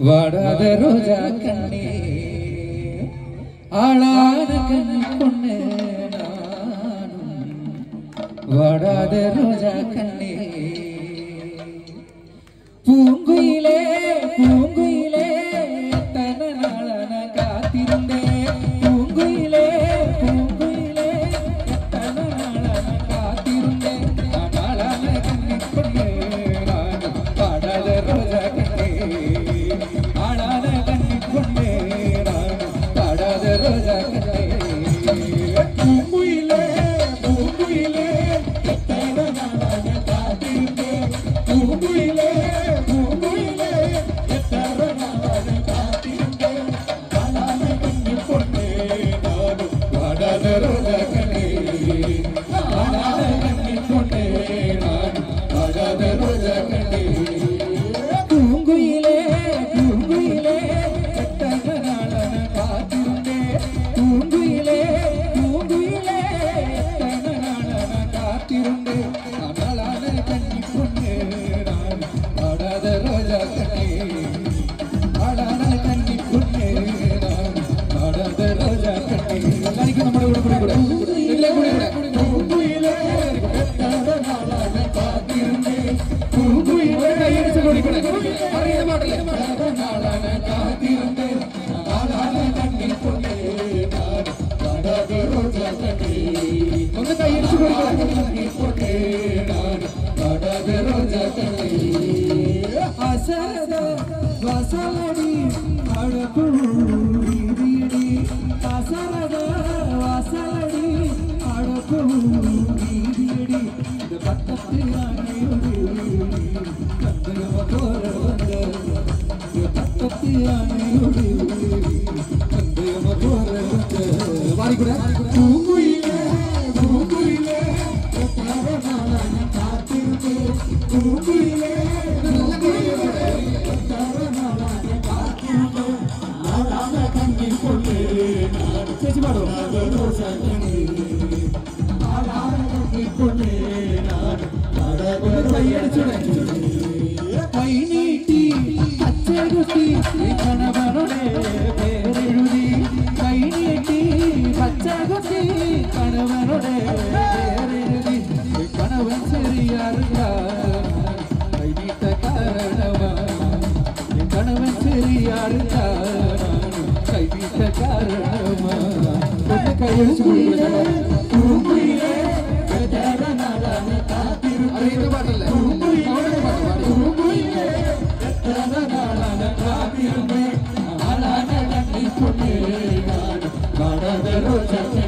வாடாத ரோஜா கண்ணே ஆளான கண்ணி பொண்ணு நானும் வாடாத ரோஜா கண்ணே பூங்குயிலே பூங்குயிலே எத்தனை நாளான காத்திருந்தேன் பூங்குயிலே பூங்குயிலே எத்தனை நாளான காத்திருந்தேன் ஆளான கண்ணி பொண்ணு நானும் வாடாத ரோஜா கண்ணே ஆளான கண்ணி பொண்ணு நானும் வாடாத ரோஜா கண்ணே பூங்குயிலே பூங்குயிலே எத்தனை நாளான காத்திருந்தேன் பூங்குயிலே வாசலடி அடப்பூடி அசரத வாசலடி அடப்பூடி இந்த பட்டத்து ஆணையோடு கந்தரவ போற வந்த இந்த பட்டத்து ஆணையோடு கந்தரவ போற வந்த வாரிக்கூட பூங்குயிலே பூங்குயிலே காத்திருந்தே பூங்குயிலே കൈനീട്ടി പച്ചകുത്തി കണവനുടെ പേരെഴുതി കൈനീട്ടി പച്ചകുത്തി കണവനുടെ പേരെഴുതി കണവൻ ശരിയാറില്ല കൈനീട്ട കാരണമാ കണവൻ ശരിയാറില്ല കൈനീട്ട കാരണമാ കൈയടിച്ചു Roja